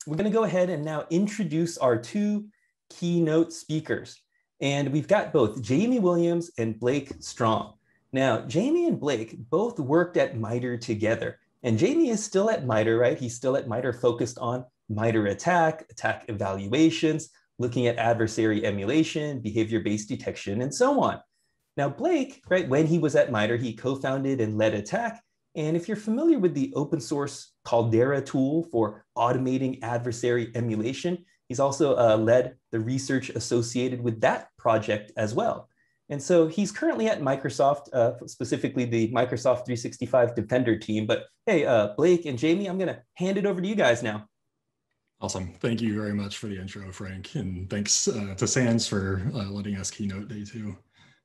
we're going to go ahead and now introduce our two keynote speakers. And we've got both Jamie Williams and Blake Strong. Now, Jamie and Blake both worked at MITRE together. And Jamie is still at MITRE, right? He's still at MITRE focused on MITRE ATT&CK, attack evaluations, looking at adversary emulation, behavior-based detection, and so on. Now, Blake, right, when he was at MITRE, he co-founded and led ATT&CK. And if you're familiar with the open source Caldera tool for automating adversary emulation, he's also led the research associated with that project as well. And so he's currently at Microsoft, specifically the Microsoft 365 Defender team. But hey, Blake and Jamie, I'm going to hand it over to you guys now. Awesome. Thank you very much for the intro, Frank. And thanks to SANS for letting us keynote day two.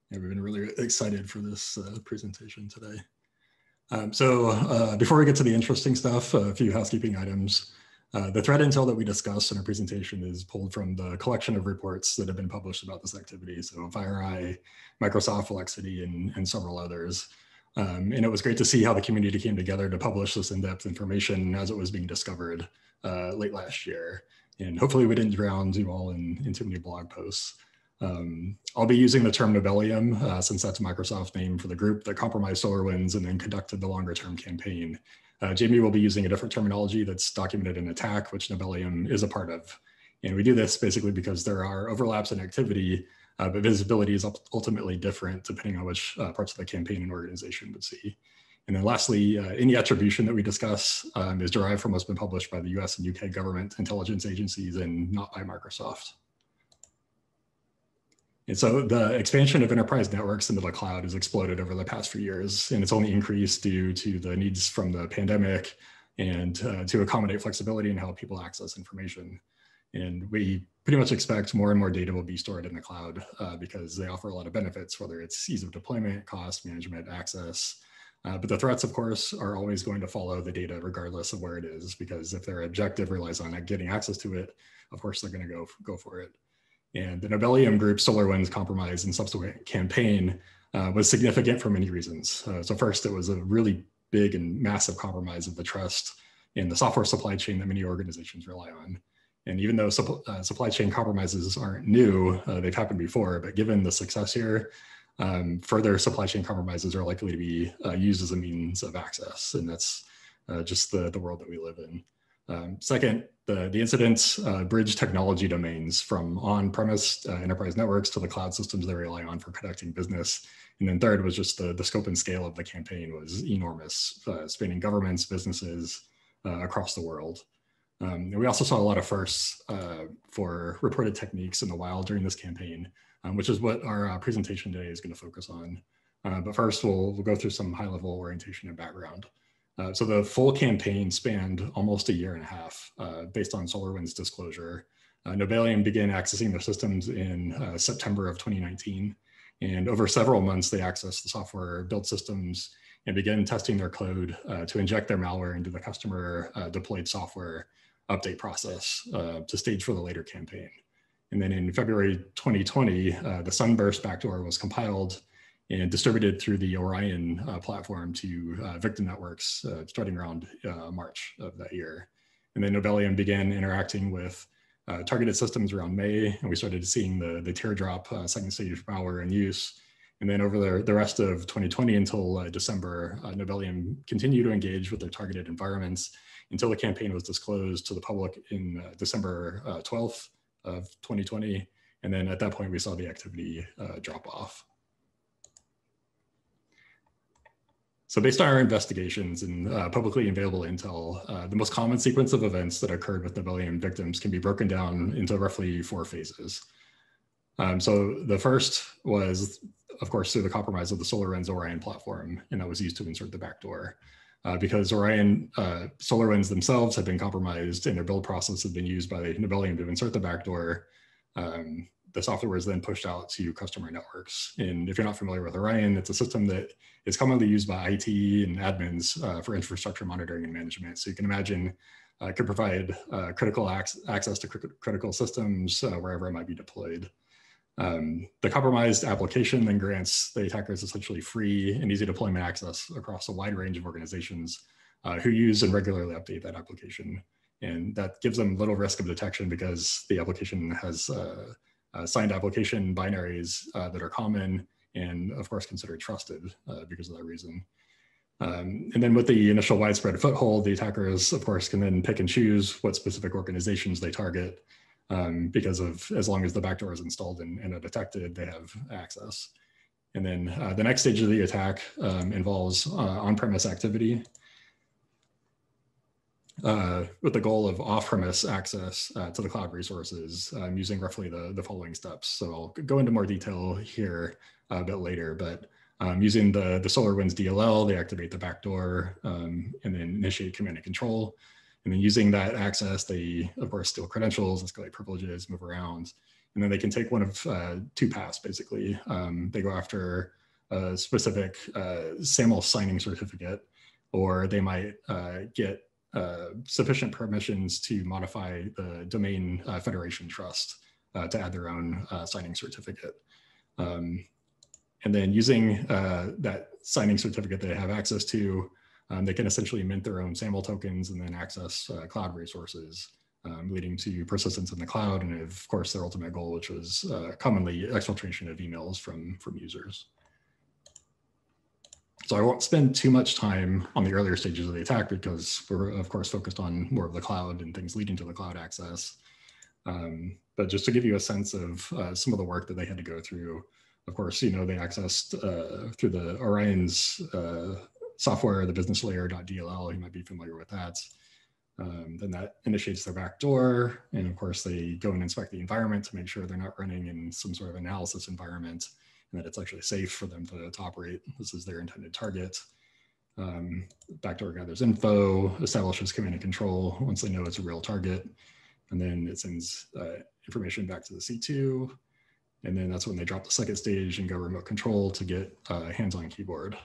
Yeah, we've been really excited for this presentation today. Before we get to the interesting stuff, a few housekeeping items. The threat intel that we discussed in our presentation is pulled from the collection of reports that have been published about this activity. So FireEye, Microsoft Flexity, and several others. And it was great to see how the community came together to publish this in-depth information as it was being discovered late last year. And hopefully we didn't drown you all in too many blog posts. I'll be using the term NOBELIUM since that's Microsoft's name for the group that compromised SolarWinds and then conducted the longer term campaign. Jamie will be using a different terminology that's documented in ATT&CK, which NOBELIUM is a part of. And we do this basically because there are overlaps in activity, but visibility is ultimately different depending on which parts of the campaign an organization would see. And then lastly, any attribution that we discuss is derived from what's been published by the US and UK government intelligence agencies and not by Microsoft. And so the expansion of enterprise networks into the cloud has exploded over the past few years, and it's only increased due to the needs from the pandemic and to accommodate flexibility in how people access information. And we pretty much expect more and more data will be stored in the cloud because they offer a lot of benefits, whether it's ease of deployment, cost management, access. But the threats, of course, are always going to follow the data regardless of where it is, because if their objective relies on getting access to it, of course, they're going to go for it. And the NOBELIUM group SolarWinds compromise and subsequent campaign was significant for many reasons. So first, it was a really big and massive compromise of the trust in the software supply chain that many organizations rely on. And even though supply chain compromises aren't new, they've happened before, but given the success here, further supply chain compromises are likely to be used as a means of access. And that's just the world that we live in. Second, the incidents bridge technology domains from on-premise enterprise networks to the cloud systems they rely on for conducting business. And then third was just the scope and scale of the campaign was enormous, spanning governments, businesses across the world. And we also saw a lot of firsts for reported techniques in the wild during this campaign, which is what our presentation today is going to focus on. But first, we'll go through some high-level orientation and background. So the full campaign spanned almost a year and a half based on SolarWinds disclosure. NOBELIUM began accessing their systems in September of 2019. And over several months, they accessed the software, built systems, and began testing their code to inject their malware into the customer deployed software update process to stage for the later campaign. And then in February 2020, the Sunburst backdoor was compiled and distributed through the Orion platform to victim networks starting around March of that year. And then NOBELIUM began interacting with targeted systems around May, and we started seeing the teardrop second stage malware in use. And then over the rest of 2020 until December, NOBELIUM continued to engage with their targeted environments until the campaign was disclosed to the public in December 12th of 2020. And then at that point, we saw the activity drop off. So based on our investigations and publicly available intel, the most common sequence of events that occurred with NOBELIUM victims can be broken down into roughly 4 phases. So the first was, of course, through the compromise of the SolarWinds Orion platform, and that was used to insert the backdoor. Because Orion, SolarWinds themselves had been compromised and their build process had been used by NOBELIUM to insert the backdoor, the software was then pushed out to customer networks. And if you're not familiar with Orion, it's a system that is commonly used by IT and admins for infrastructure monitoring and management. So you can imagine it could provide critical access to critical systems wherever it might be deployed. The compromised application then grants the attackers essentially free and easy deployment access across a wide range of organizations who use and regularly update that application. And that gives them little risk of detection because the application has signed application binaries that are common and of course considered trusted because of that reason. And then with the initial widespread foothold, the attackers, of course, can then pick and choose what specific organizations they target because of, as long as the backdoor is installed and are detected, they have access. And then the next stage of the attack involves on-premise activity with the goal of off-premise access to the cloud resources using roughly the following steps. So I'll go into more detail here a bit later, but using the SolarWinds DLL, they activate the backdoor and then initiate command and control. And then using that access, they, of course, steal credentials, escalate privileges, move around. And then they can take one of two paths, basically. They go after a specific SAML signing certificate, or they might get sufficient permissions to modify the domain federation trust to add their own signing certificate. And then using that signing certificate they have access to, they can essentially mint their own SAML tokens and then access cloud resources, leading to persistence in the cloud. And of course, their ultimate goal, which was commonly exfiltration of emails from users. So I won't spend too much time on the earlier stages of the attack because we're of course focused on more of the cloud and things leading to the cloud access. But just to give you a sense of some of the work that they had to go through, of course, they accessed through the Orion's software, the business layer.dll, you might be familiar with that. Then that initiates their backdoor. And of course, they go and inspect the environment to make sure they're not running in some sort of analysis environment and that it's actually safe for them to operate. This is their intended target. Backdoor gathers info, establishes command and control once they know it's a real target. And then it sends information back to the C2. And then that's when they drop the second stage and go remote control to get hands-on keyboard.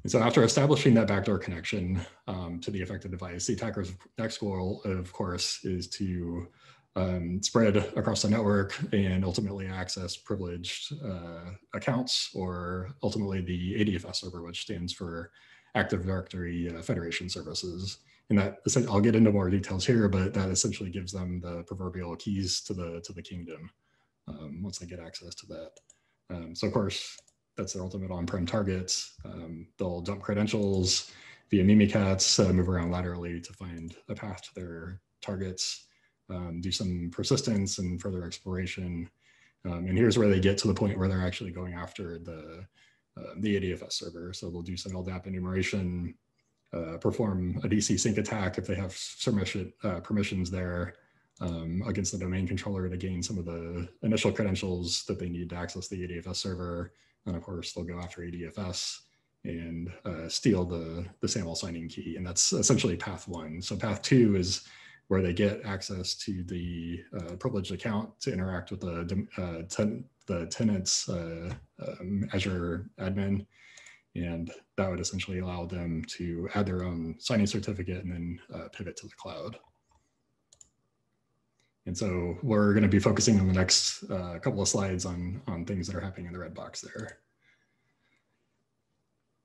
And so after establishing that backdoor connection to the affected device, the attacker's next goal, of course, is to spread across the network and ultimately access privileged accounts, or ultimately the ADFS server, which stands for Active Directory Federation Services. And that, I'll get into more details here, but that essentially gives them the proverbial keys to the kingdom once they get access to that. So of course, that's their ultimate on-prem target. They'll dump credentials via Mimikatz, move around laterally to find a path to their targets, do some persistence and further exploration. And here's where they get to the point where they're actually going after the ADFS server. So they'll do some LDAP enumeration, perform a DC sync attack if they have permissions there against the domain controller to gain some of the initial credentials that they need to access the ADFS server. And of course, they'll go after ADFS and steal the SAML signing key. And that's essentially path one. So path two is where they get access to the privileged account to interact with the tenant's Azure admin. And that would essentially allow them to add their own signing certificate and then pivot to the cloud. And so we're going to be focusing on the next couple of slides on things that are happening in the red box there.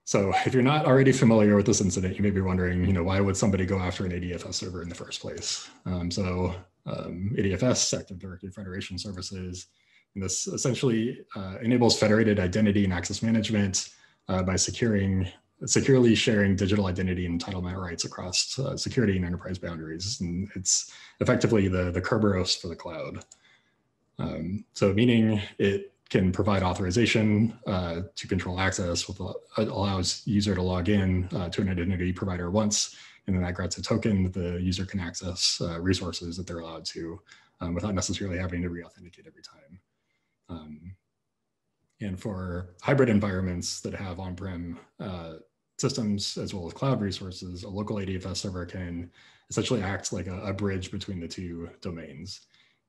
So if you're not already familiar with this incident, you may be wondering, why would somebody go after an ADFS server in the first place? ADFS, Active Directory Federation Services, and this essentially enables federated identity and access management by securely sharing digital identity and entitlement rights across security and enterprise boundaries. And it's effectively the Kerberos for the cloud. So meaning it can provide authorization to control access, allows user to log in to an identity provider once, and then that grants a token that the user can access resources that they're allowed to without necessarily having to re-authenticate every time. And for hybrid environments that have on-prem systems as well as cloud resources, a local ADFS server can essentially act like a bridge between the two domains.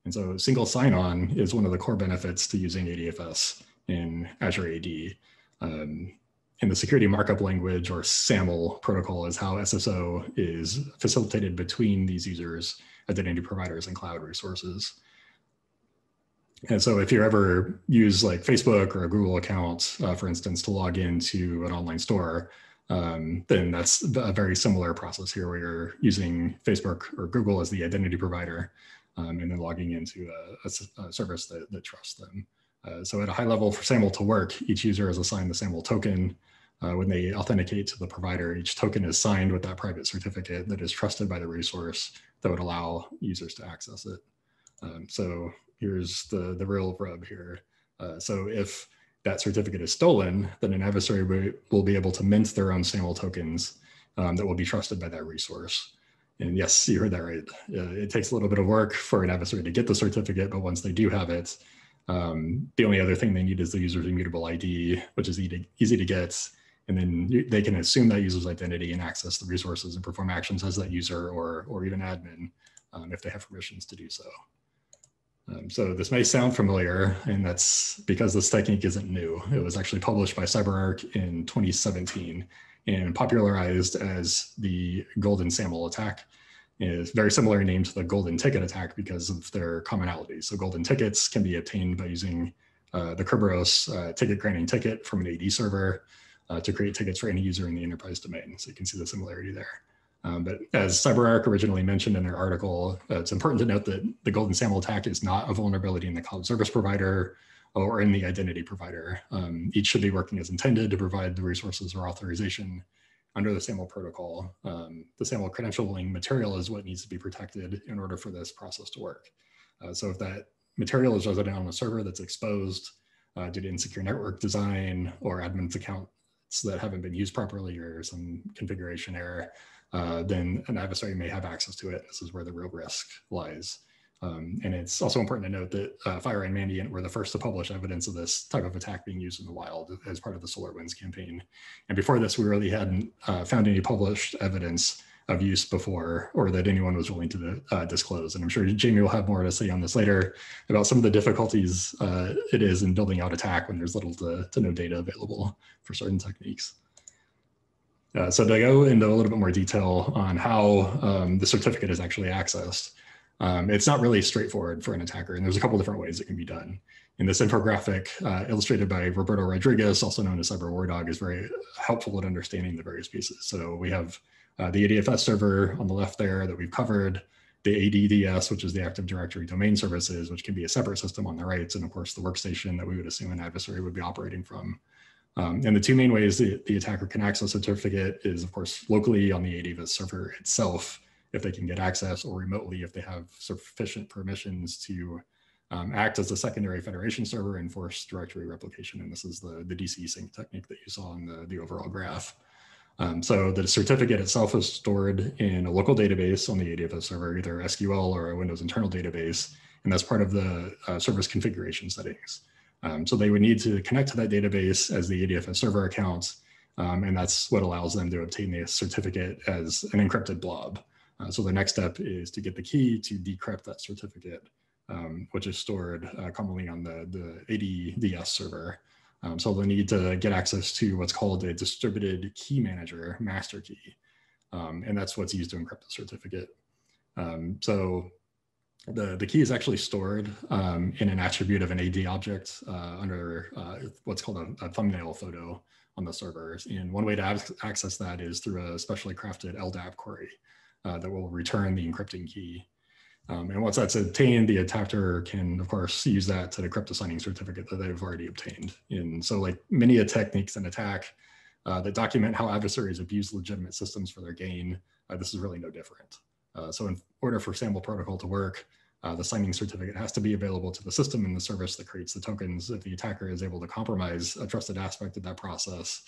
And so single sign-on is one of the core benefits to using ADFS in Azure AD. In the security markup language, or SAML protocol, is how SSO is facilitated between these users, identity providers, and cloud resources. And so if you ever use like Facebook or a Google account, for instance, to log into an online store, then that's a very similar process here where you're using Facebook or Google as the identity provider, and then logging into a service that trusts them. So at a high level, for SAML to work, each user is assigned the SAML token. When they authenticate to the provider, each token is signed with that private certificate that is trusted by the resource that would allow users to access it. So here's the real rub here. So if that certificate is stolen, then an adversary will be able to mint their own SAML tokens that will be trusted by that resource. And yes, you heard that right. It takes a little bit of work for an adversary to get the certificate, but once they do have it, the only other thing they need is the user's immutable ID, which is easy to get. And then they can assume that user's identity and access the resources and perform actions as that user or even admin if they have permissions to do so. So this may sound familiar, and that's because this technique isn't new. It was actually published by CyberArk in 2017 and popularized as the golden SAML attack. It's very similar in name to the golden ticket attack because of their commonality. So golden tickets can be obtained by using the Kerberos ticket granting ticket from an AD server to create tickets for any user in the enterprise domain. So you can see the similarity there. But as CyberArk originally mentioned in their article, it's important to note that the golden SAML attack is not a vulnerability in the cloud service provider or in the identity provider. Each should be working as intended to provide the resources or authorization under the SAML protocol. The SAML credentialing material is what needs to be protected in order for this process to work. So if that material is resident on a server that's exposed due to insecure network design or admin's accounts that haven't been used properly or some configuration error, then an adversary may have access to it. This is where the real risk lies. And it's also important to note that FireEye and Mandiant were the first to publish evidence of this type of attack being used in the wild as part of the SolarWinds campaign. And before this, we really hadn't found any published evidence of use before or that anyone was willing to disclose. And I'm sure Jamie will have more to say on this later about some of the difficulties it is in building out attack when there's little to no data available for certain techniques. So to go into a little bit more detail on how the certificate is actually accessed, it's not really straightforward for an attacker, and there's a couple different ways it can be done. And this infographic illustrated by Roberto Rodriguez, also known as Cyber War Dog, is very helpful at understanding the various pieces. So we have the ADFS server on the left there that we've covered, the ADDS, which is the Active Directory Domain Services, which can be a separate system on the right, and of course the workstation that we would assume an adversary would be operating from. And the two main ways the attacker can access a certificate is, of course, locally on the ADFS server itself, if they can get access, or remotely if they have sufficient permissions to act as a secondary federation server and force directory replication. And this is the DC sync technique that you saw in the overall graph. So the certificate itself is stored in a local database on the ADFS server, either SQL or a Windows internal database, and that's part of the service configuration settings. So they would need to connect to that database as the ADFS server account, and that's what allows them to obtain the certificate as an encrypted blob. So the next step is to get the key to decrypt that certificate, which is stored commonly on the ADDS server. So they'll need to get access to what's called a distributed key manager master key, and that's what's used to encrypt the certificate. So the key is actually stored in an attribute of an AD object under what's called a thumbnail photo on the servers. And one way to access that is through a specially crafted LDAP query that will return the encrypting key. And once that's obtained, the attacker can, of course, use that to decrypt the signing certificate that they've already obtained. And so like many techniques in attack that document how adversaries abuse legitimate systems for their gain, this is really no different. So in order for SAML protocol to work, the signing certificate has to be available to the system and the service that creates the tokens. If the attacker is able to compromise a trusted aspect of that process,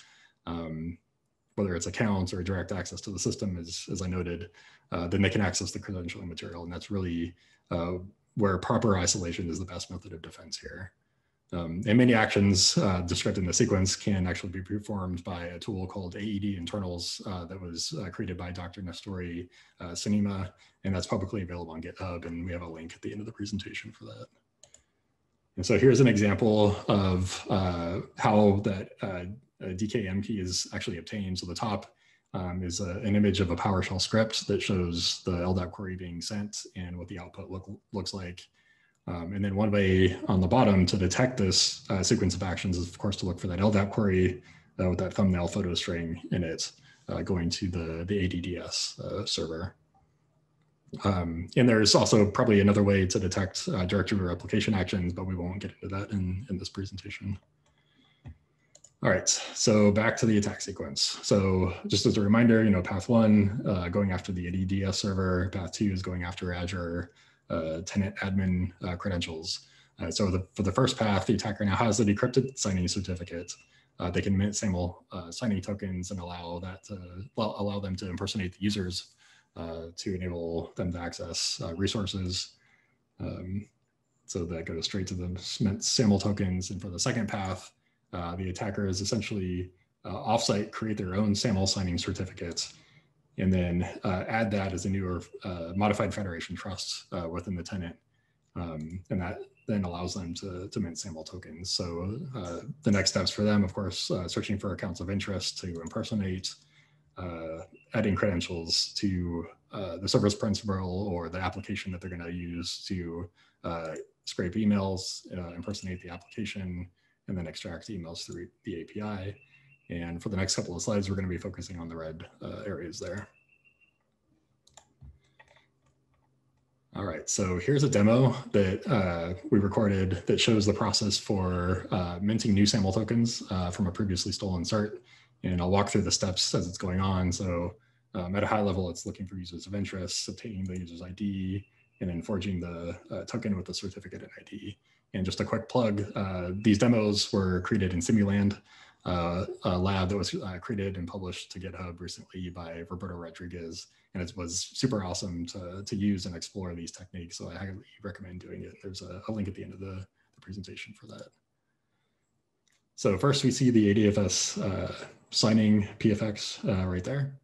whether it's accounts or direct access to the system, as I noted, then they can access the credentialing material. And that's really where proper isolation is the best method of defense here. And many actions described in the sequence can actually be performed by a tool called AED Internals that was created by Dr. Nestori Sinima, and that's publicly available on GitHub, and we have a link at the end of the presentation for that. And so here's an example of how that DKM key is actually obtained. So the top is an image of a PowerShell script that shows the LDAP query being sent and what the output looks like. And then one way on the bottom to detect this sequence of actions is, of course, to look for that LDAP query with that thumbnail photo string in it going to the ADDS server. And there's also probably another way to detect directory replication actions, but we won't get into that in this presentation. All right, so back to the attack sequence. So just as a reminder, path 1, going after the ADDS server. Path 2 is going after Azure tenant admin credentials. So for the first path, the attacker now has the decrypted signing certificate. They can mint SAML signing tokens and allow them to impersonate the users to enable them to access resources. So that goes straight to the mint SAML tokens. And for the second path, the attackers essentially offsite create their own SAML signing certificates and then add that as a new or modified federation trust within the tenant. And that then allows them to mint SAML tokens. So the next steps for them, of course, searching for accounts of interest to impersonate, adding credentials to the service principal or the application that they're going to use to scrape emails, impersonate the application, and then extract emails through the API. And for the next couple of slides, we're going to be focusing on the red areas there. All right, so here's a demo that we recorded that shows the process for minting new SAML tokens from a previously stolen cert. And I'll walk through the steps as it's going on. So at a high level, it's looking for users of interest, obtaining the user's ID, and then forging the token with the certificate and ID. And just a quick plug, these demos were created in Simuland, a lab that was created and published to GitHub recently by Roberto Rodriguez. And it was super awesome to use and explore these techniques. So I highly recommend doing it. There's a link at the end of the presentation for that. So first we see the ADFS signing PFX right there.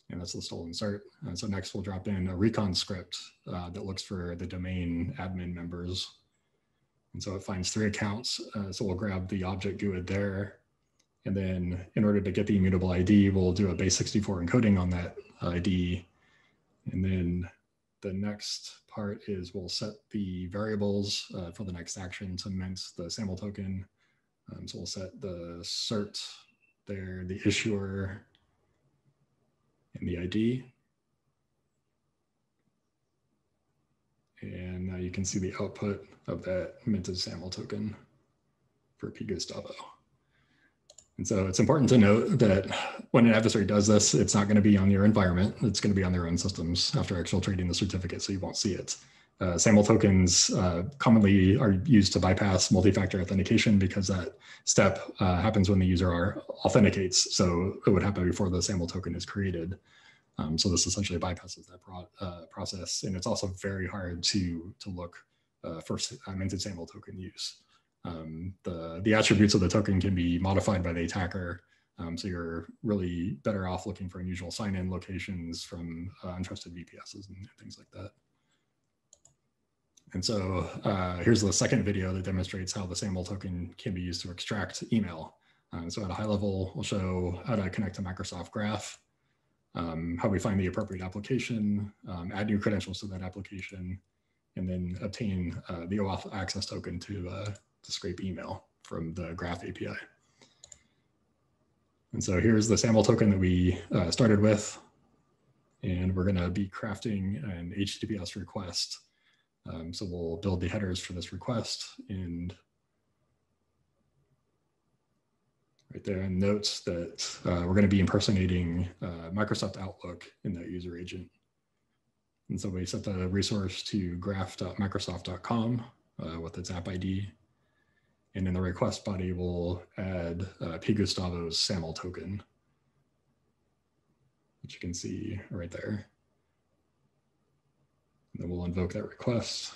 And that's the stolen cert. So next we'll drop in a recon script that looks for the domain admin members. And so it finds 3 accounts. So we'll grab the object GUID there. And then in order to get the immutable ID, we'll do a base 64 encoding on that ID. And then the next part is we'll set the variables for the next action to mint the SAML token. So we'll set the cert there, the issuer, and the ID. And now you can see the output of that minted SAML token for P. Gustavo. And so it's important to note that when an adversary does this, it's not going to be on your environment. It's going to be on their own systems after exfiltrating the certificate, so you won't see it. SAML tokens commonly are used to bypass multi-factor authentication because that step happens when the user authenticates. So it would happen before the SAML token is created. So this essentially bypasses that process. And it's also very hard to look for minted SAML token use. The attributes of the token can be modified by the attacker. So you're really better off looking for unusual sign-in locations from untrusted VPSs and things like that. And so here's the second video that demonstrates how the SAML token can be used to extract email. So at a high level, we'll show how to connect to Microsoft Graph, how we find the appropriate application, add new credentials to that application, and then obtain the OAuth access token to scrape email from the Graph API. And so here's the SAML token that we started with. And we're going to be crafting an HTTPS request. So we'll build the headers for this request, and right there, and notes that we're going to be impersonating Microsoft Outlook in that user agent. And so we set the resource to graph.microsoft.com with its app ID. And in the request body, we'll add P. Gustavo's SAML token, which you can see right there. And then we'll invoke that request.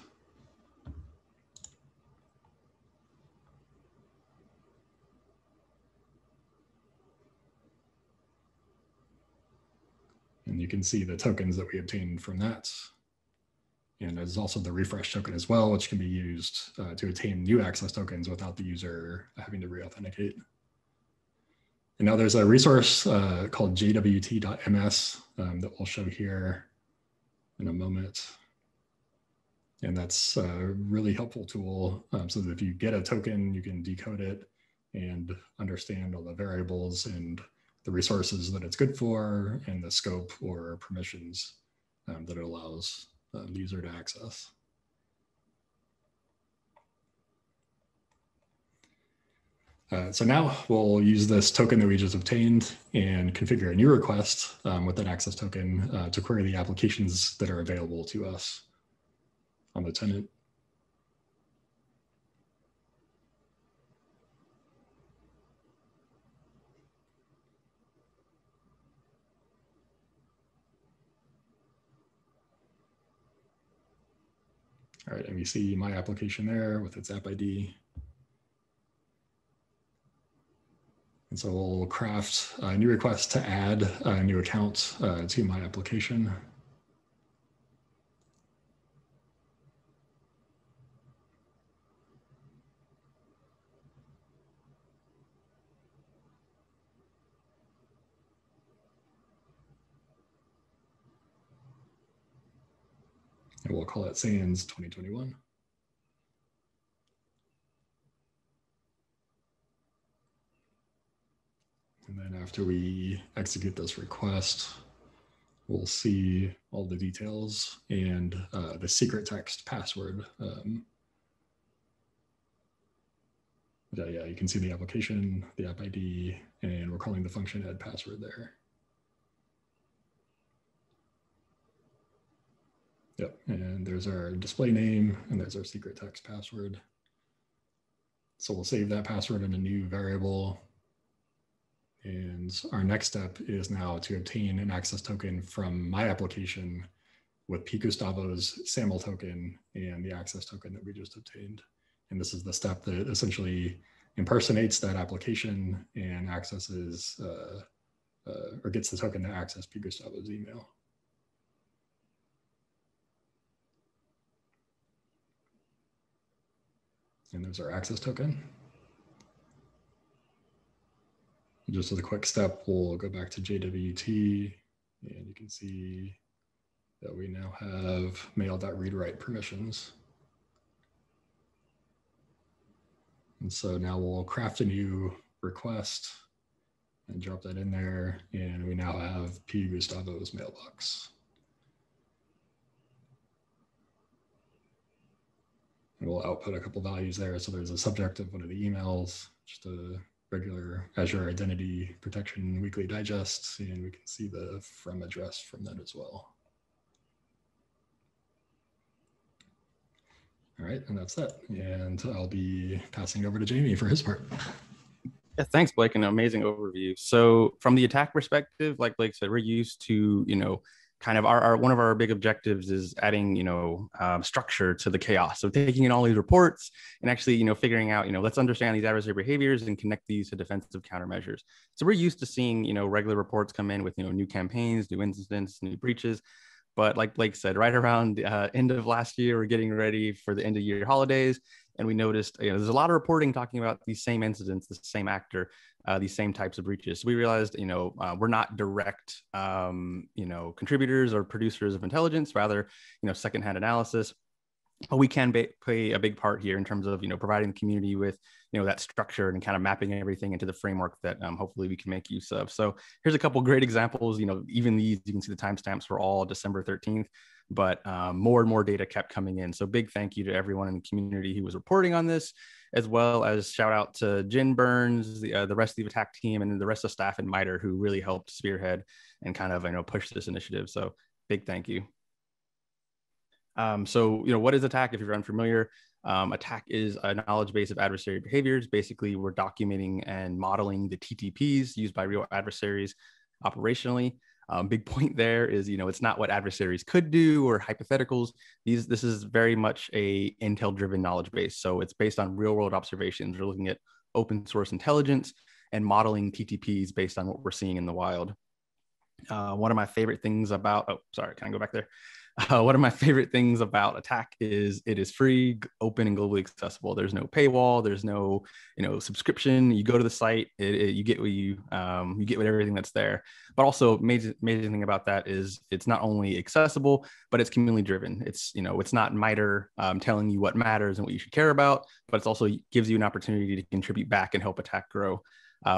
And you can see the tokens that we obtained from that. And there's also the refresh token as well, which can be used to attain new access tokens without the user having to re-authenticate. And now there's a resource called jwt.ms that we'll show here in a moment. And that's a really helpful tool so that if you get a token, you can decode it and understand all the variables and the resources that it's good for and the scope or permissions that it allows the user to access. So now we'll use this token that we just obtained and configure a new request with an access token to query the applications that are available to us on the tenant. All right, and we see my application there with its app ID. And so we'll craft a new request to add a new account to my application. And we'll call it SANS 2021. And then after we execute this request, we'll see all the details and the secret text password. Yeah, you can see the application, the app ID, and we're calling the function add password there. Yep, and there's our display name, and there's our secret text password. So we'll save that password in a new variable. And our next step is now to obtain an access token from my application with P. Gustavo's SAML token and the access token that we just obtained. And this is the step that essentially impersonates that application and accesses or gets the token to access P. Gustavo's email. And there's our access token. Just as a quick step, we'll go back to JWT, and you can see that we now have mail.readWrite permissions. And so now we'll craft a new request and drop that in there, and we now have P. Gustavo's mailbox. And we'll output a couple values there. So there's a subject of one of the emails, just a regular Azure Identity Protection Weekly Digest, and we can see the from address from that as well. All right, and that's that. And I'll be passing over to Jamie for his part. Yeah, thanks, Blake. An amazing overview. So from the attack perspective, like Blake said, we're used to, kind of one of our big objectives is adding, structure to the chaos. So taking in all these reports and actually, figuring out, let's understand these adversary behaviors and connect these to defensive countermeasures. So we're used to seeing, regular reports come in with, new campaigns, new incidents, new breaches. But like Blake said, right around end of last year, we're getting ready for the end of year holidays. And we noticed, there's a lot of reporting talking about these same incidents, the same actor, these same types of breaches. So we realized, we're not direct, contributors or producers of intelligence, rather, secondhand analysis. But we can play a big part here in terms of, providing the community with, that structure and kind of mapping everything into the framework that hopefully we can make use of. So here's a couple great examples. Even these, you can see the timestamps were all December 13th. But more and more data kept coming in. So big thank you to everyone in the community who was reporting on this, as well as shout out to Jen Burns, the rest of the attack team, and the rest of staff in MITRE who really helped spearhead and kind of push this initiative. So big thank you. So what is attack? If you're unfamiliar, attack is a knowledge base of adversary behaviors. Basically, we're documenting and modeling the TTPs used by real adversaries operationally. Big point there is, it's not what adversaries could do or hypotheticals. This is very much a intel-driven knowledge base. So it's based on real-world observations. We're looking at open source intelligence and modeling TTPs based on what we're seeing in the wild. One of my favorite things about, can I go back there? One of my favorite things about Attack is it is free, open, and globally accessible. There's no paywall. There's no, subscription. You go to the site, you get what you get with everything that's there. But also, amazing thing about that is it's not only accessible, but it's community driven. It's it's not MITRE telling you what matters and what you should care about, but it's also gives you an opportunity to contribute back and help Attack grow.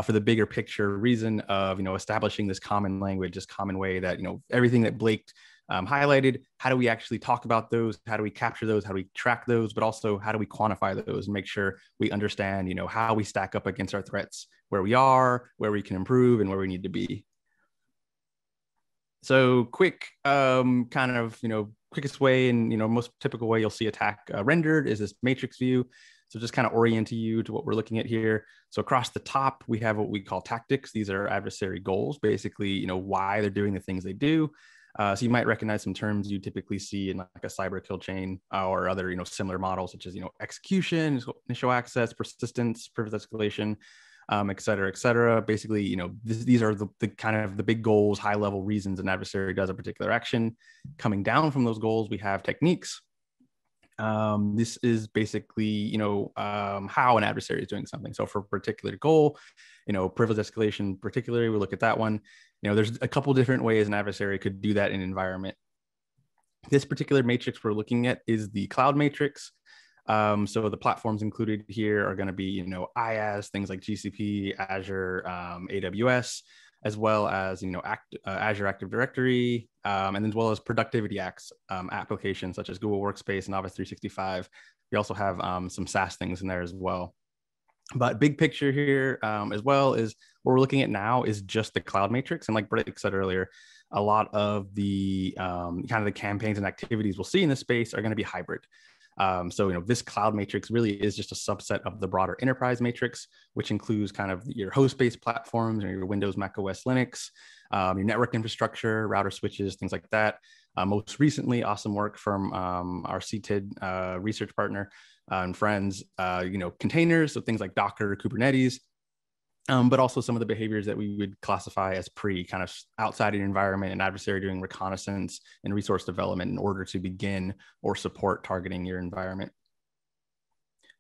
For the bigger picture reason of establishing this common language, this common way that everything that Blake highlighted. How do we actually talk about those? How do we capture those? How do we track those? But also, how do we quantify those and make sure we understand, how we stack up against our threats, where we are, where we can improve, and where we need to be. So quick, quickest way and most typical way you'll see Attack rendered is this matrix view. So just kind of orient you to what we're looking at here. So across the top, we have what we call tactics. These are adversary goals, basically, why they're doing the things they do. So you might recognize some terms you typically see in like a cyber kill chain or other, similar models such as, execution, initial access, persistence, privilege escalation, et cetera, et cetera. Basically, these are the kind of the big goals, high level reasons an adversary does a particular action. Coming down from those goals, we have techniques. This is basically, how an adversary is doing something. So for a particular goal, privilege escalation, particularly, we look at that one. There's a couple different ways an adversary could do that in an environment. This particular matrix we're looking at is the cloud matrix. So the platforms included here are going to be, IaaS, things like GCP, Azure, AWS, as well as, Azure Active Directory, and as well as productivity applications such as Google Workspace and Office 365. We also have some SaaS things in there as well. But big picture here as well is what we're looking at now is just the cloud matrix. And like Blake said earlier, a lot of the kind of the campaigns and activities we'll see in this space are going to be hybrid. So, this cloud matrix really is just a subset of the broader enterprise matrix, which includes kind of your host-based platforms or your Windows, Mac OS, Linux, your network infrastructure, router switches, things like that. Most recently, awesome work from our CTID research partner and friends, containers, so things like Docker, Kubernetes, but also some of the behaviors that we would classify as kind of outside your environment, an adversary doing reconnaissance and resource development in order to begin or support targeting your environment.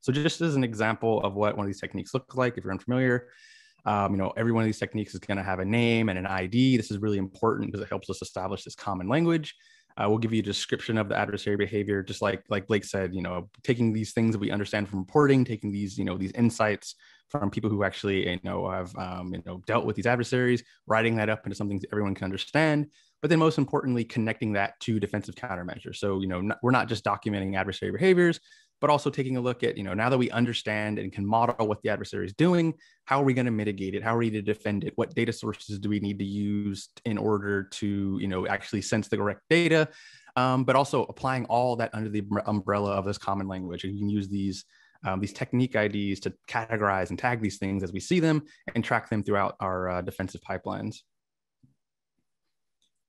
So just as an example of what one of these techniques look like, if you're unfamiliar, every one of these techniques is going to have a name and an ID. This is really important because it helps us establish this common language. We'll give you a description of the adversary behavior, just like Blake said, taking these things that we understand from reporting, taking these, these insights from people who actually, have, dealt with these adversaries, writing that up into something that everyone can understand. But then most importantly, connecting that to defensive countermeasures. So, we're not just documenting adversary behaviors, but also taking a look at, now that we understand and can model what the adversary is doing, how are we going to mitigate it? How are we to defend it? What data sources do we need to use in order to, actually sense the correct data? But also applying all that under the umbrella of this common language. And you can use these technique IDs to categorize and tag these things as we see them and track them throughout our defensive pipelines.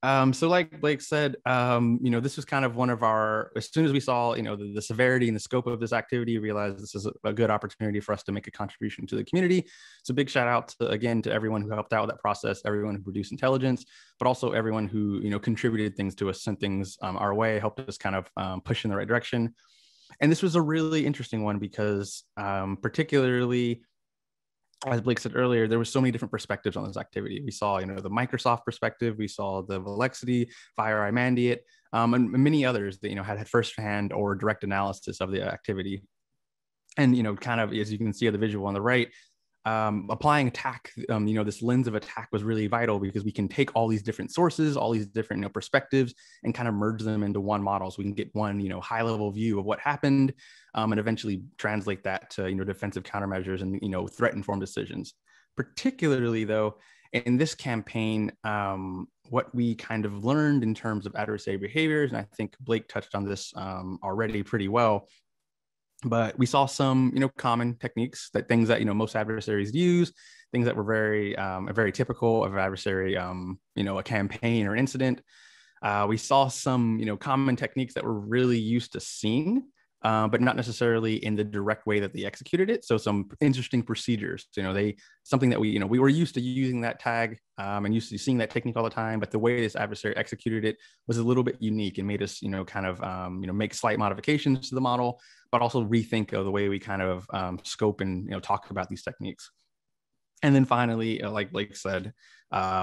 So like Blake said, this was kind of one of our, as soon as we saw, the severity and the scope of this activity, realized this is a good opportunity for us to make a contribution to the community. So big shout out to everyone who helped out with that process, everyone who produced intelligence, but also everyone who, contributed things to us, sent things our way, helped us kind of push in the right direction. And this was a really interesting one because particularly, as Blake said earlier, there was so many different perspectives on this activity. We saw, the Microsoft perspective, we saw the Velexity, FireEye Mandiant, and many others that, had firsthand or direct analysis of the activity. And, kind of, as you can see on the visual on the right, applying attack, this lens of attack was really vital because we can take all these different sources, all these different perspectives, and kind of merge them into one model, so we can get one high level view of what happened, and eventually translate that to defensive countermeasures and threat informed decisions. Particularly though, in this campaign, what we kind of learned in terms of adversary behaviors, and I think Blake touched on this already pretty well. But we saw some, common techniques, things that, most adversaries use, things that were very typical of an adversary, a campaign or incident. We saw some, common techniques that we're really used to seeing, but not necessarily in the direct way that they executed it. So some interesting procedures, something that we were used to using that tag and used to seeing that technique all the time, but the way this adversary executed it was a little bit unique and made us, make slight modifications to the model, but also rethink of the way we kind of scope and, talk about these techniques. And then finally, like Blake said,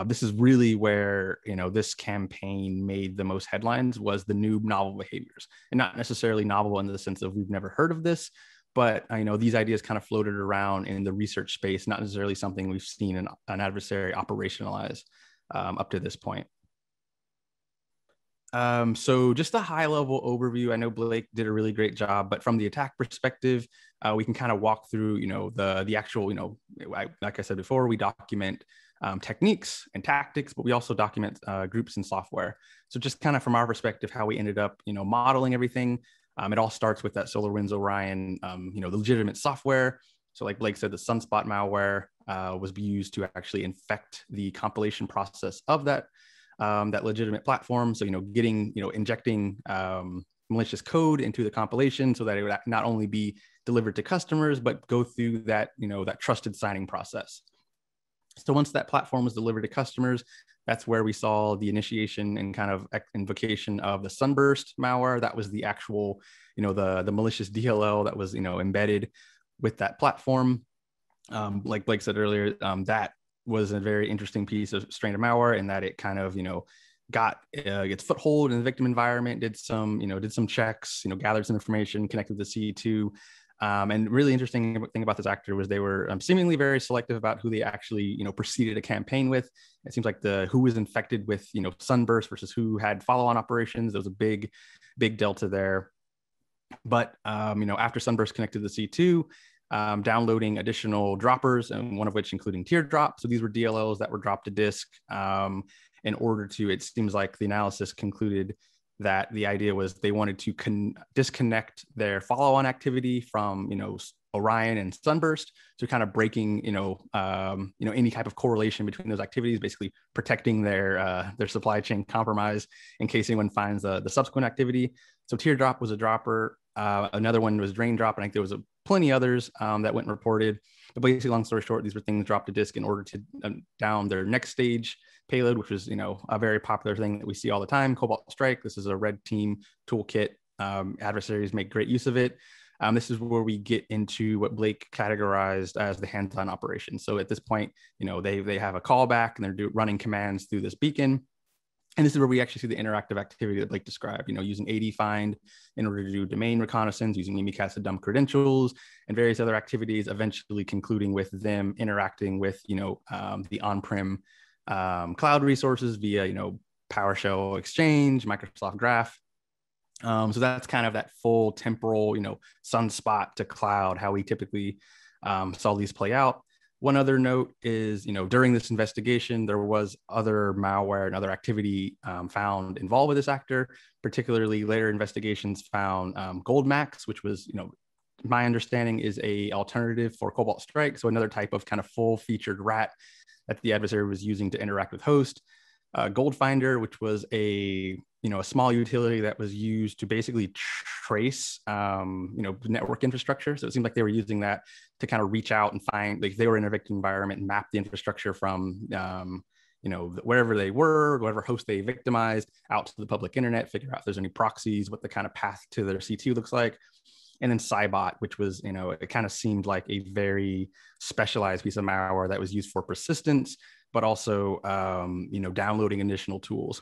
this is really where, this campaign made the most headlines, was the new novel behaviors, and not necessarily novel in the sense of we've never heard of this, but these ideas kind of floated around in the research space, not necessarily something we've seen an adversary operationalize up to this point. So just a high level overview. I know Blake did a really great job, but from the attack perspective, we can kind of walk through, the actual, like I said before, we document techniques and tactics, but we also document groups and software. So just kind of from our perspective, how we ended up, modeling everything. It all starts with that SolarWinds Orion, the legitimate software. So like Blake said, the Sunspot malware was used to actually infect the compilation process of that legitimate platform. So, injecting malicious code into the compilation so that it would not only be delivered to customers, but go through that, that trusted signing process. So once that platform was delivered to customers, that's where we saw the initiation and kind of invocation of the Sunburst malware. That was the actual, the malicious DLL that was, embedded with that platform. Like Blake said earlier, that was a very interesting piece of strain of malware in that it kind of, got its foothold in the victim environment, did some checks, gathered some information, connected to C2. And really interesting thing about this actor was they were seemingly very selective about who they actually, proceeded a campaign with. It seems like who was infected with, Sunburst versus who had follow-on operations. There was a big delta there. But, after Sunburst connected to C2, downloading additional droppers, and one of which including Teardrop. So these were DLLs that were dropped to disk in order to, it seems like the analysis concluded that the idea was they wanted to disconnect their follow-on activity from, Orion and Sunburst. So kind of breaking, any type of correlation between those activities, basically protecting their supply chain compromise in case anyone finds the subsequent activity. So Teardrop was a dropper. Another one was Drain Drop, and I think there was plenty others that went reported. But basically, long story short, these were things dropped to disk in order to down their next stage payload, which was, a very popular thing that we see all the time. Cobalt Strike. This is a red team toolkit. Adversaries make great use of it. This is where we get into what Blake categorized as the hands-on operation. So at this point, they have a callback and they're running commands through this beacon. And this is where we actually see the interactive activity that Blake described, using AD-Find in order to do domain reconnaissance, using Mimikatz to dump credentials and various other activities, eventually concluding with them interacting with, the on-prem cloud resources via, PowerShell Exchange, Microsoft Graph. So that's kind of that full temporal, sunspot to cloud, how we typically saw these play out. One other note is, during this investigation, there was other malware and other activity found involved with this actor. Particularly, later investigations found GoldMax, which was, my understanding is a alternative for Cobalt Strike. So another type of kind of full-featured rat that the adversary was using to interact with host. Goldfinder, which was a small utility that was used to basically trace, network infrastructure. So it seemed like they were using that to kind of reach out and find, like, they were in a victim environment and map the infrastructure from, wherever they were, whatever host they victimized, out to the public internet, figure out if there's any proxies, what the kind of path to their C2 looks like. And then Cybot, which was, it kind of seemed like a very specialized piece of malware that was used for persistence, but also, downloading additional tools.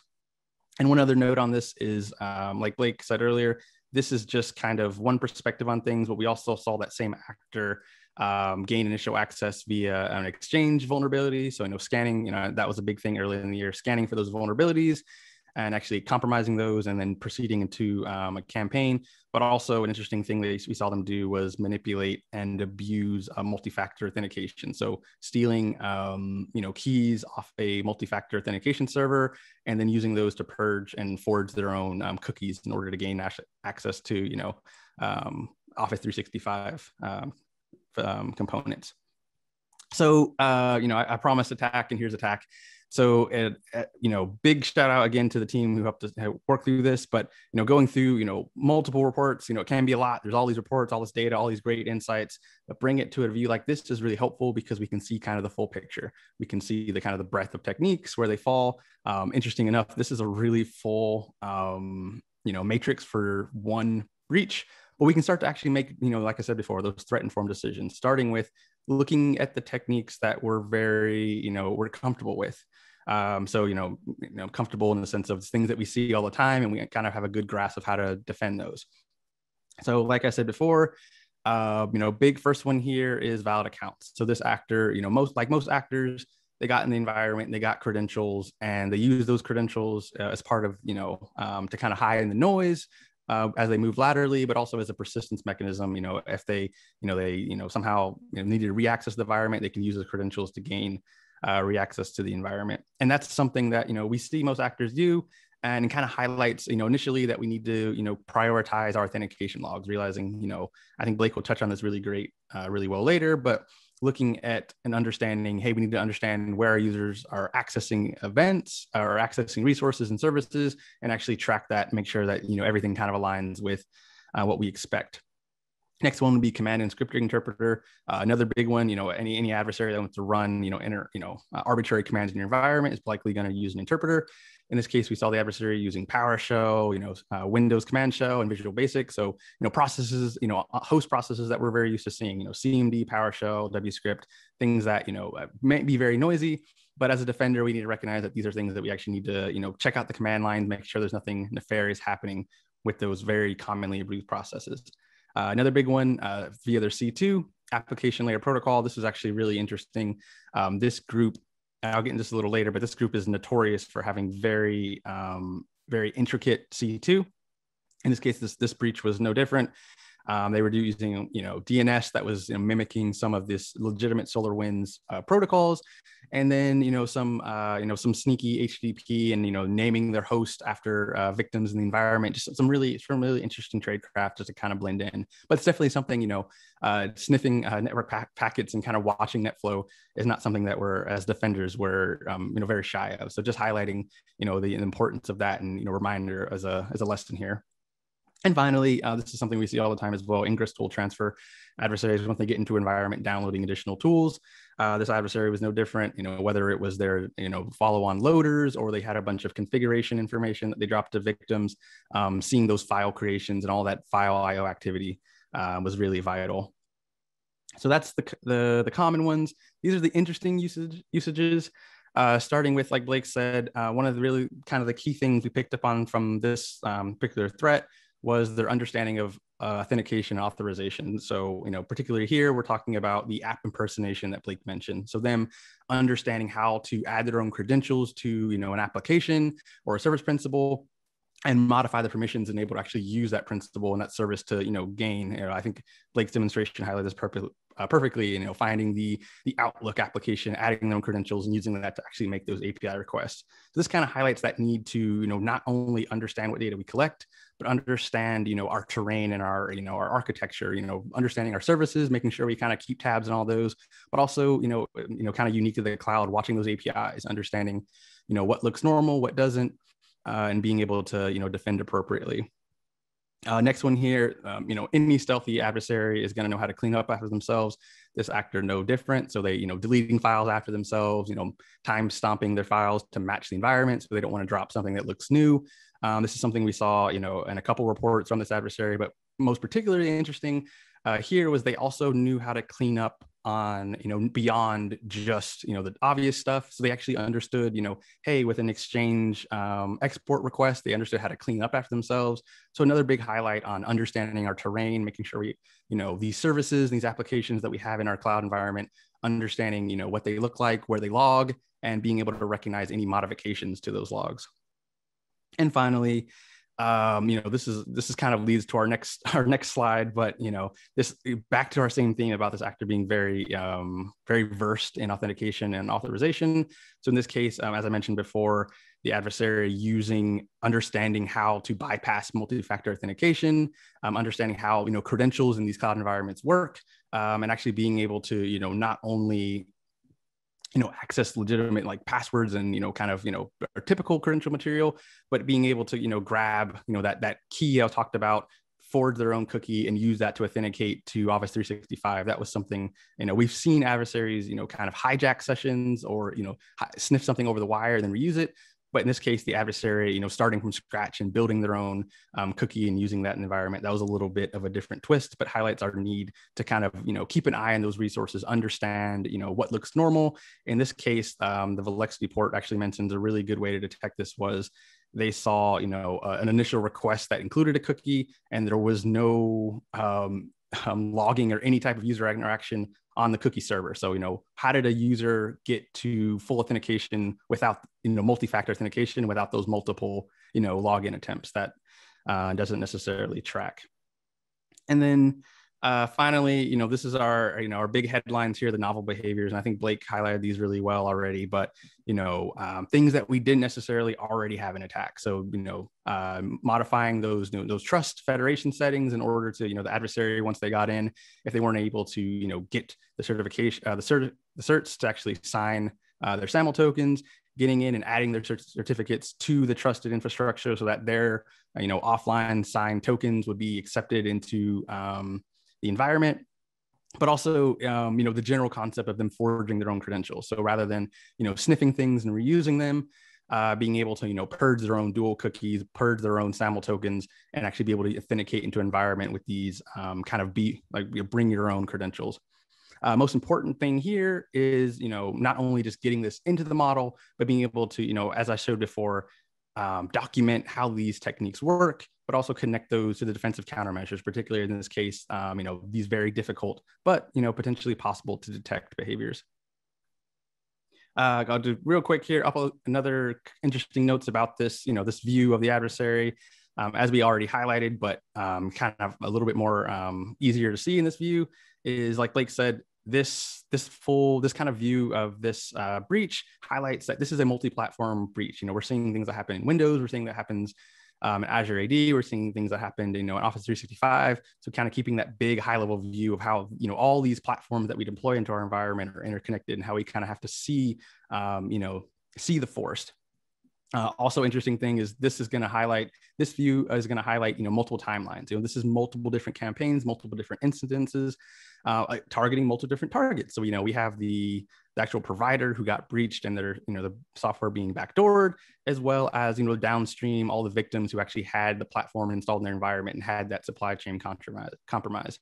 And one other note on this is, like Blake said earlier, this is just kind of one perspective on things, but we also saw that same actor gain initial access via an Exchange vulnerability. So scanning, that was a big thing early in the year, scanning for those vulnerabilities and actually compromising those and then proceeding into a campaign. But also an interesting thing that we saw them do was manipulate and abuse multi-factor authentication. So stealing, keys off a multi-factor authentication server and then using those to purge and forge their own cookies in order to gain access to, Office 365 components. So, I promised attack, and here's attack. So, big shout out again to the team who helped us work through this. But, going through, multiple reports, it can be a lot. There's all these reports, all this data, all these great insights. But bring it to a view like this is really helpful because we can see kind of the full picture. We can see the kind of the breadth of techniques, where they fall. Interesting enough, this is a really full, matrix for one breach. But we can start to actually make, like I said before, those threat-informed decisions, starting with looking at the techniques that we're we're comfortable with. So, comfortable in the sense of things that we see all the time, and we kind of have a good grasp of how to defend those. So, like I said before, big first one here is valid accounts. So this actor, most actors, they got in the environment, they got credentials, and they use those credentials as part of, to kind of hide in the noise as they move laterally, but also as a persistence mechanism. If they somehow needed to reaccess the environment, they can use the credentials to gain reaccess to the environment. And that's something that, we see most actors do, and kind of highlights, initially that we need to, prioritize our authentication logs, realizing, I think Blake will touch on this really well later, but looking at and understanding, hey, we need to understand where our users are accessing events or accessing resources and services, and actually track that, make sure that, everything kind of aligns with what we expect. Next one would be command and script interpreter. Another big one, any adversary that wants to run, arbitrary commands in your environment is likely going to use an interpreter. In this case, we saw the adversary using PowerShell, Windows Command Shell, and Visual Basic. So, processes, host processes that we're very used to seeing, CMD, PowerShell, WScript, things that, may be very noisy. But as a defender, we need to recognize that these are things that we actually need to, check out the command line, make sure there's nothing nefarious happening with those very commonly abused processes. Another big one via their C2 application layer protocol. This is actually really interesting. This group, I'll get into this a little later, but this group is notorious for having very, very intricate C2. In this case, this breach was no different. They were using, DNS that was mimicking some of this legitimate SolarWinds protocols, and then some sneaky HTTP and naming their host after victims in the environment. Just some really interesting tradecraft just to kind of blend in. But it's definitely something sniffing network packets and kind of watching net flow is not something that we're, as defenders, we're very shy of. So just highlighting the importance of that, and reminder as a lesson here. And finally, this is something we see all the time as well, ingress tool transfer. Adversaries, once they get into environment, downloading additional tools. This adversary was no different, whether it was their, follow-on loaders, or they had a bunch of configuration information that they dropped to victims. Seeing those file creations and all that file IO activity was really vital. So that's the common ones. These are the interesting usages. Starting with, like Blake said, one of the really kind of the key things we picked up on from this particular threat was their understanding of authentication and authorization. So, particularly here, we're talking about the app impersonation that Blake mentioned. So them understanding how to add their own credentials to, an application or a service principal, and modify the permissions and able to actually use that principal and that service to, gain. I think Blake's demonstration highlighted this perfectly, finding the Outlook application, adding their own credentials and using that to actually make those API requests. So this kind of highlights that need to, not only understand what data we collect, but understand, our terrain and our, our architecture, understanding our services, making sure we kind of keep tabs on all those, but also, kind of unique to the cloud, watching those APIs, understanding, what looks normal, what doesn't, and being able to, defend appropriately. Next one here, any stealthy adversary is going to know how to clean up after themselves. This actor no different. So they, deleting files after themselves, time stomping their files to match the environment, so they don't want to drop something that looks new. This is something we saw, in a couple reports from this adversary, but most particularly interesting here was they also knew how to clean up on, beyond just, the obvious stuff. So they actually understood, hey, with an exchange export request, they understood how to clean up after themselves. So another big highlight on understanding our terrain, making sure we, these services, these applications that we have in our cloud environment, understanding, what they look like, where they log, and being able to recognize any modifications to those logs. And finally, this is kind of leads to our next slide, but this back to our same theme about this actor being very very versed in authentication and authorization. So in this case, as I mentioned before, the adversary understanding how to bypass multi-factor authentication, understanding how credentials in these cloud environments work, and actually being able to not only access legitimate like passwords and, kind of, typical credential material, but being able to, grab, that key I talked about, forge their own cookie and use that to authenticate to Office 365. That was something, we've seen adversaries, kind of hijack sessions or, sniff something over the wire and then reuse it. But in this case, the adversary, starting from scratch and building their own cookie and using that environment, that was a little bit of a different twist, but highlights our need to kind of, keep an eye on those resources, understand, what looks normal. In this case, the Velexity port actually mentions a really good way to detect this was they saw, an initial request that included a cookie, and there was no logging or any type of user interaction on the cookie server. So, how did a user get to full authentication without, multi-factor authentication without those multiple, login attempts? That doesn't necessarily track. And then finally, this is our, our big headlines here, the novel behaviors. And I think Blake highlighted these really well already, but, things that we didn't necessarily already have in attack. So, modifying those trust federation settings in order to, the adversary, once they got in, if they weren't able to, get the certification, the certs to actually sign their SAML tokens, getting in and adding their certificates to the trusted infrastructure so that their, offline signed tokens would be accepted into the environment, but also, the general concept of them forging their own credentials. So rather than, sniffing things and reusing them, being able to, purge their own dual cookies, purge their own SAML tokens, and actually be able to authenticate into an environment with these kind of bring your own credentials. Most important thing here is, not only just getting this into the model, but being able to, as I showed before, document how these techniques work, but also connect those to the defensive countermeasures, particularly in this case, these very difficult, but, potentially possible to detect behaviors. I'll do real quick here, upload another interesting notes about this, this view of the adversary, as we already highlighted, but kind of a little bit more easier to see in this view is, like Blake said, this kind of view of this breach highlights that this is a multi-platform breach. We're seeing things that happen in Windows, we're seeing that happens in Azure AD, we're seeing things that happened in Office 365. So kind of keeping that big high-level view of how all these platforms that we deploy into our environment are interconnected and how we kind of have to see the forest. Also interesting thing is this view is going to highlight multiple timelines. This is multiple different campaigns, multiple different incidences, targeting multiple different targets. So we have the actual provider who got breached and their the software being backdoored, as well as downstream all the victims who actually had the platform installed in their environment and had that supply chain compromise.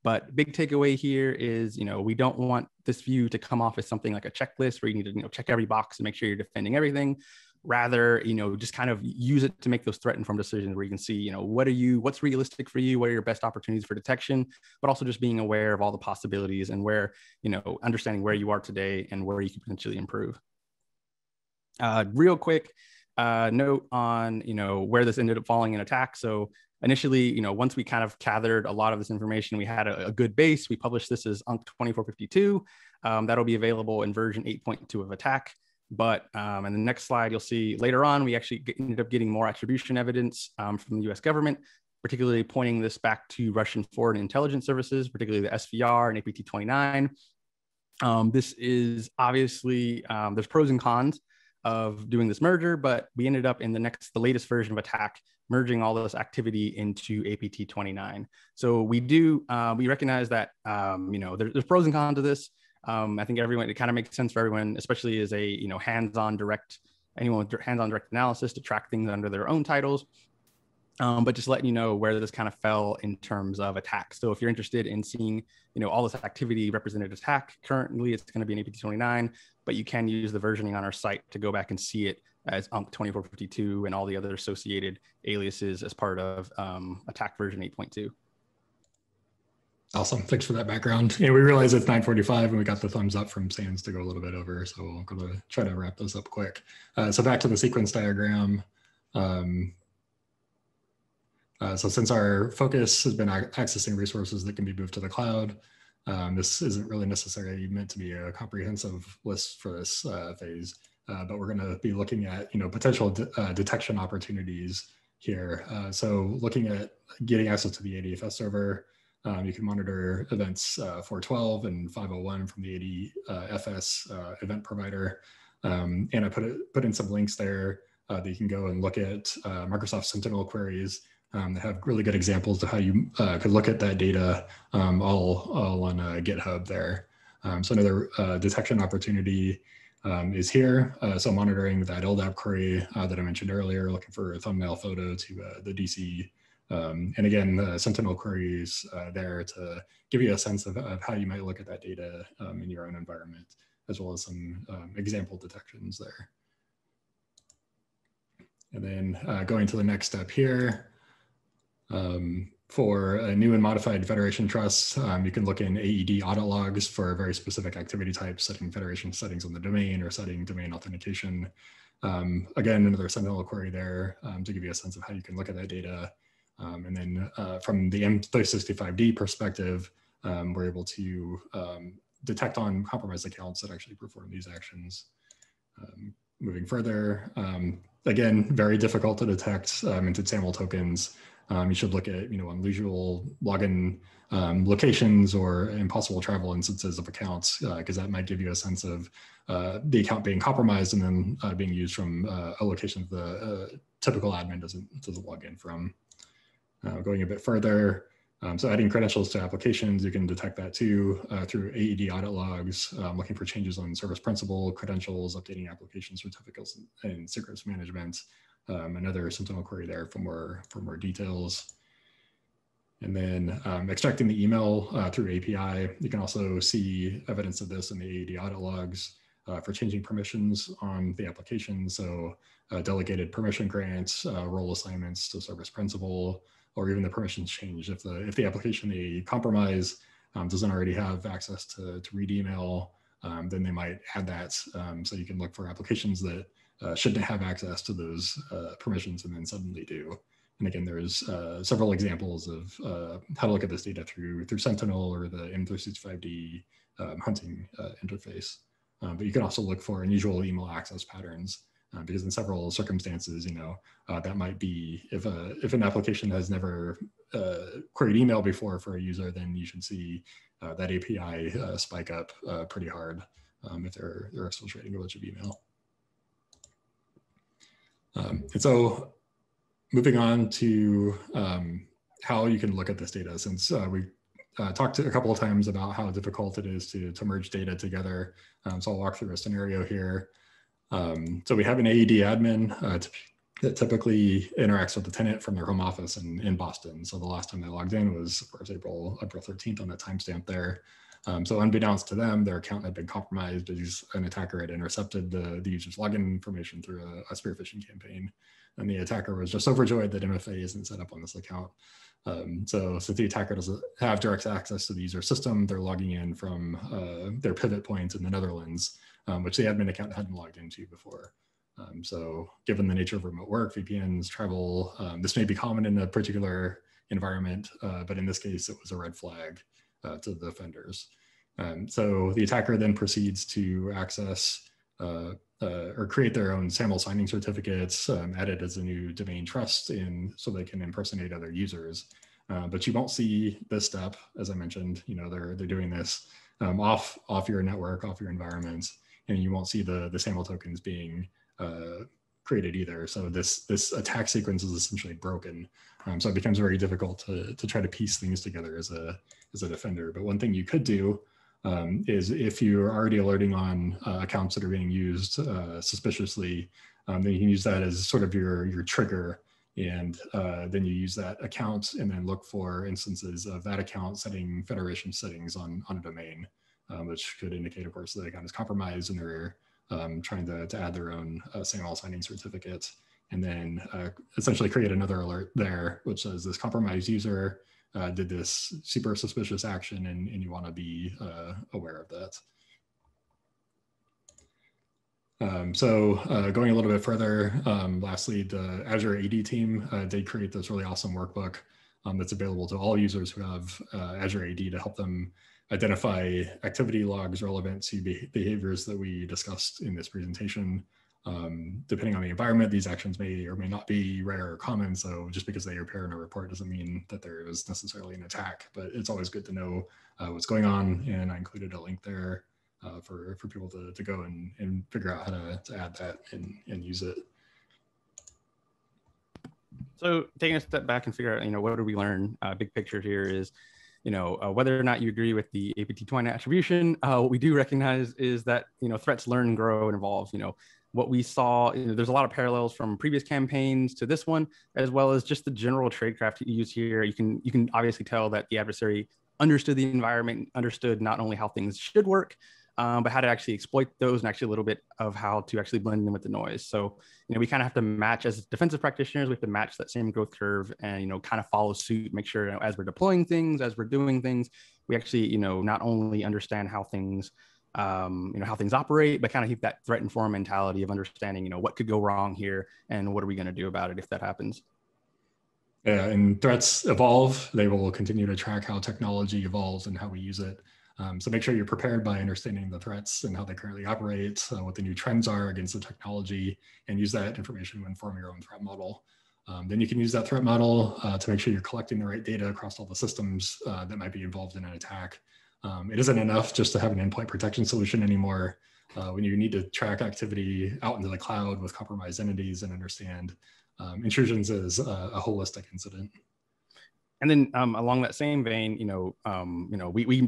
But big takeaway here is, we don't want this view to come off as something like a checklist where you need to, check every box and make sure you're defending everything. Rather, just kind of use it to make those threat-informed decisions where you can see, what's realistic for you, what are your best opportunities for detection, but also just being aware of all the possibilities and where, understanding where you are today and where you can potentially improve. Real quick note on, where this ended up falling in attack. So initially, once we kind of gathered a lot of this information, we had a good base. We published this as UNC 2452. That'll be available in version 8.2 of attack. But in the next slide, you'll see later on, we actually ended up getting more attribution evidence from the US government, particularly pointing this back to Russian foreign intelligence services, particularly the SVR and APT29. This is obviously, there's pros and cons of doing this merger, but we ended up in the latest version of attack, merging all this activity into APT29. So we recognize that, there's pros and cons to this. I think it kind of makes sense for everyone, especially as a, hands-on direct analysis to track things under their own titles. But just letting you know where this kind of fell in terms of attack. So if you're interested in seeing, all this activity represented attack, currently it's going to be an APT29, but you can use the versioning on our site to go back and see it as UNC 2452 and all the other associated aliases as part of attack version 8.2. Awesome. Thanks for that background. And we realize it's 9:45 and we got the thumbs up from Sans to go a little bit over. So we're going to try to wrap this up quick. So back to the sequence diagram. So since our focus has been accessing resources that can be moved to the cloud, this isn't really necessarily meant to be a comprehensive list for this phase, but we're going to be looking at potential detection opportunities here. So looking at getting access to the ADFS server, You can monitor events 412 and 501 from the ADFS event provider. And I put in some links there that you can go and look at Microsoft Sentinel queries that have really good examples of how you could look at that data all on GitHub there. So another detection opportunity is here. So monitoring that LDAP query that I mentioned earlier, looking for a thumbnail photo to the DC. And again, the Sentinel queries there to give you a sense of how you might look at that data in your own environment, as well as some example detections there. And then going to the next step here, for a new and modified federation trusts, you can look in AED audit logs for very specific activity types, setting federation settings on the domain or setting domain authentication. Again, another Sentinel query there to give you a sense of how you can look at that data. And then from the M365D perspective, we're able to detect on compromised accounts that actually perform these actions. Moving further, again, very difficult to detect minted SAML tokens. You should look at unusual login locations or impossible travel instances of accounts, because that might give you a sense of the account being compromised and then being used from a location the typical admin doesn't log in from. Going a bit further, so adding credentials to applications, you can detect that too through AED audit logs, looking for changes on service principal, credentials, updating application certificates and secrets management. Another Sentinel query there for more details. And then extracting the email through API, you can also see evidence of this in the AED audit logs for changing permissions on the application. So delegated permission grants, role assignments to service principal, or even the permissions change. If the application they compromise doesn't already have access to read email, then they might add that. So you can look for applications that shouldn't have access to those permissions and then suddenly do. And again, there's several examples of how to look at this data through Sentinel or the M365D hunting interface. But you can also look for unusual email access patterns because in several circumstances, that might be if an application has never queried email before for a user, then you should see that API spike up pretty hard if they're exfiltrating a bunch of email. And so moving on to how you can look at this data, since we talked a couple of times about how difficult it is to merge data together. So I'll walk through a scenario here. So we have an AED admin that typically interacts with the tenant from their home office in Boston. So the last time they logged in was, of course, April 13th on that timestamp there. So unbeknownst to them, their account had been compromised because an attacker had intercepted the user's login information through a spear phishing campaign. And the attacker was just overjoyed that MFA isn't set up on this account. So since the attacker doesn't have direct access to the user system, they're logging in from their pivot point in the Netherlands, which the admin account hadn't logged into before. So given the nature of remote work, VPNs, travel, this may be common in a particular environment, but in this case, it was a red flag to the offenders. So the attacker then proceeds to access or create their own SAML signing certificates, add it as a new domain trust so they can impersonate other users. But you won't see this step, as I mentioned. They're doing this off your network, off your environment, and you won't see the SAML tokens being created either. So this attack sequence is essentially broken. So it becomes very difficult to try to piece things together as a defender. But one thing you could do is if you're already alerting on accounts that are being used suspiciously, then you can use that as sort of your trigger. And then you use that account and then look for instances of that account setting federation settings on a domain, which could indicate, of course, that the account is compromised and they're trying to add their own SAML signing certificate, and then essentially create another alert there, which says this compromised user did this super suspicious action, and you want to be aware of that. So going a little bit further, lastly, the Azure AD team did create this really awesome workbook that's available to all users who have Azure AD to help them identify activity logs relevant to behaviors that we discussed in this presentation. Depending on the environment, these actions may or may not be rare or common. So just because they appear in a report doesn't mean that there is necessarily an attack, but it's always good to know what's going on. And I included a link there for people to go and figure out how to add that and use it. So taking a step back and figure out, what do we learn? Big picture here is, whether or not you agree with the APT20 attribution, what we do recognize is that, threats learn, grow, and evolve. What we saw, there's a lot of parallels from previous campaigns to this one, as well as just the general tradecraft you use here. You can obviously tell that the adversary understood the environment, understood not only how things should work, but how to actually exploit those, and actually a little bit of how to actually blend in with the noise. So, we kind of have to match, as defensive practitioners, we have to match that same growth curve and, kind of follow suit, make sure, as we're deploying things, as we're doing things, we actually, not only understand how things, how things operate, but kind of keep that threat informed mentality of understanding, what could go wrong here and what are we going to do about it if that happens. Yeah, and threats evolve. They will continue to track how technology evolves and how we use it. So make sure you're prepared by understanding the threats and how they currently operate, what the new trends are against the technology, and use that information to inform your own threat model. Then you can use that threat model to make sure you're collecting the right data across all the systems that might be involved in an attack. It isn't enough just to have an endpoint protection solution anymore. When you need to track activity out into the cloud with compromised entities and understand intrusions as a holistic incident. And then along that same vein, we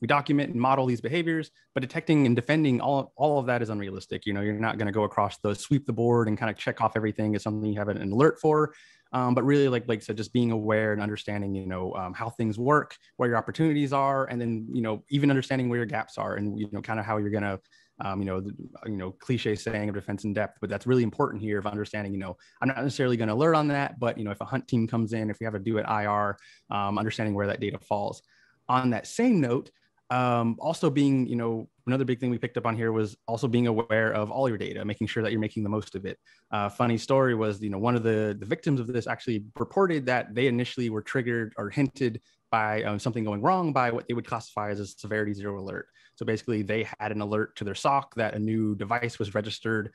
document and model these behaviors, but detecting and defending all of that is unrealistic. You're not going to go across sweep the board and kind of check off everything as something you have an alert for. But really, like Blake said, just being aware and understanding, how things work, where your opportunities are, and then, even understanding where your gaps are, and, kind of how you're going to, cliche saying of defense in depth, but that's really important here of understanding, I'm not necessarily going to alert on that, but, if a hunt team comes in, if we have a do it IR, understanding where that data falls. On that same note, also being, another big thing we picked up on here was also being aware of all your data, making sure that you're making the most of it. Funny story was, one of the victims of this actually reported that they initially were triggered or hinted by something going wrong by what they would classify as a severity 0 alert. So basically they had an alert to their SOC that a new device was registered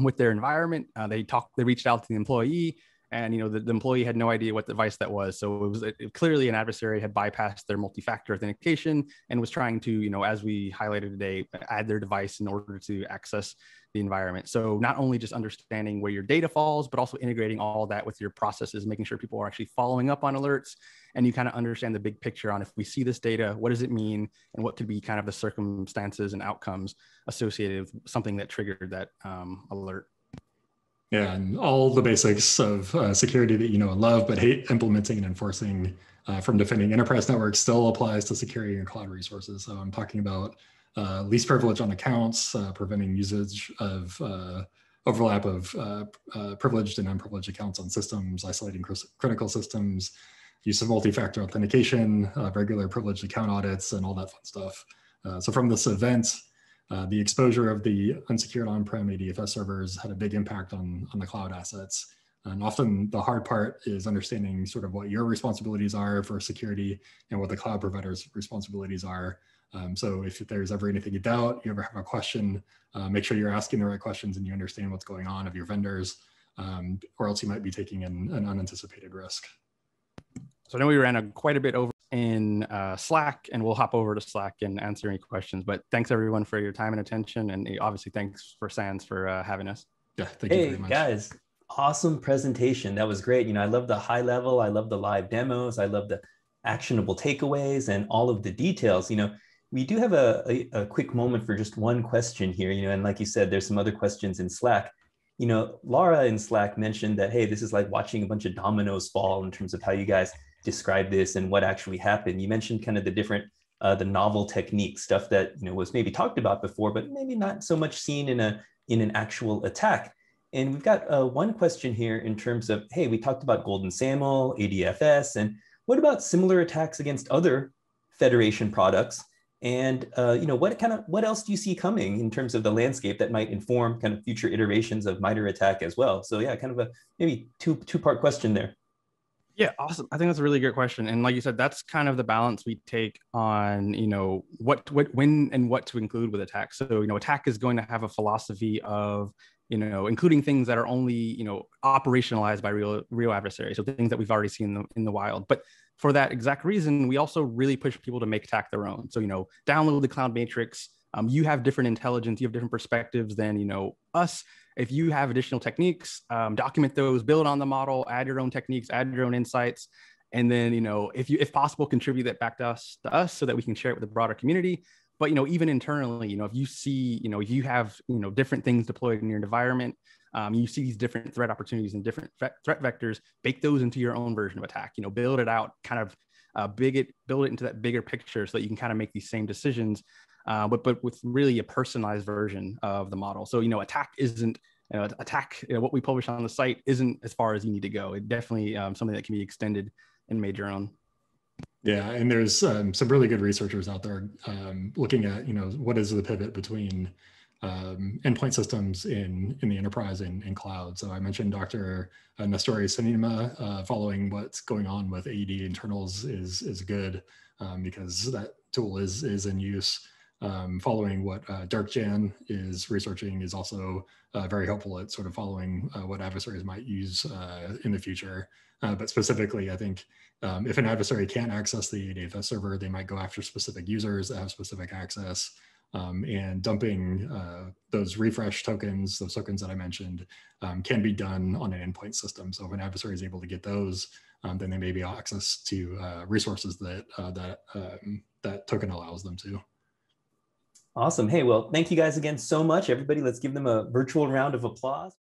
with their environment. They reached out to the employee, and the employee had no idea what device that was. So clearly an adversary had bypassed their multi-factor authentication and was trying to, as we highlighted today, add their device in order to access the environment. So not only just understanding where your data falls, but also integrating all that with your processes, making sure people are actually following up on alerts, and you kind of understand the big picture on, if we see this data, what does it mean, and what could be kind of the circumstances and outcomes associated with something that triggered that alert. Yeah, and all the basics of security that you know and love, but hate implementing and enforcing from defending enterprise networks still applies to securing your cloud resources. So I'm talking about least privilege on accounts, preventing usage of overlap of privileged and unprivileged accounts on systems, isolating critical systems, use of multi-factor authentication, regular privileged account audits, and all that fun stuff. So from this event, the exposure of the unsecured on-prem ADFS servers had a big impact on the cloud assets. And often the hard part is understanding sort of what your responsibilities are for security and what the cloud provider's responsibilities are. So if there's ever anything you doubt, you ever have a question, make sure you're asking the right questions and you understand what's going on of your vendors, or else you might be taking an unanticipated risk. So I know we ran quite a bit over in Slack, and we'll hop over to Slack and answer any questions. But thanks everyone for your time and attention, and obviously thanks for Sans for having us. Yeah, thank you very much. Hey guys, awesome presentation. That was great. I love the high level. I love the live demos. I love the actionable takeaways and all of the details. We do have a quick moment for just one question here. And like you said, there's some other questions in Slack. Laura in Slack mentioned that, hey, this is like watching a bunch of dominoes fall in terms of how you guys describe this and what actually happened. You mentioned kind of the different, the novel techniques, stuff that was maybe talked about before, but maybe not so much seen in an actual attack. And we've got one question here in terms of, hey, we talked about Golden SAML, ADFS, and what about similar attacks against other Federation products? And what else do you see coming in terms of the landscape that might inform kind of future iterations of MITRE ATT&CK as well? So yeah, kind of a maybe two-part question there. Yeah, awesome. I think that's a really good question. And like you said, that's kind of the balance we take on, when and what to include with attack. So, attack is going to have a philosophy of including things that are only, operationalized by real adversaries. So things that we've already seen in the wild. But for that exact reason, we also really push people to make attack their own. So, download the Cloud Matrix. You have different intelligence, you have different perspectives than, us. If you have additional techniques, document those, build on the model, add your own techniques, add your own insights. And then, if possible, contribute that back to us so that we can share it with the broader community. But, even internally, if you see, if you have, different things deployed in your environment, you see these different threat opportunities and different threat vectors, bake those into your own version of attack, build it out, kind of build it into that bigger picture so that you can kind of make these same decisions, but with really a personalized version of the model. So, attack isn't, what we publish on the site isn't as far as you need to go. It definitely something that can be extended and made your own. Yeah, and there's some really good researchers out there looking at, what is the pivot between endpoint systems in the enterprise and cloud. So I mentioned Dr. Nestori Sinema, following what's going on with AED internals is good because that tool is in use. Following what Dirk Jan is researching is also very helpful at sort of following what adversaries might use in the future. But specifically, I think if an adversary can't access the ADFS server, they might go after specific users that have specific access, and dumping those refresh tokens, those tokens that I mentioned, can be done on an endpoint system. So if an adversary is able to get those, then they may be access to resources that that token allows them to. Awesome. Hey, well, thank you guys again so much. Everybody, let's give them a virtual round of applause.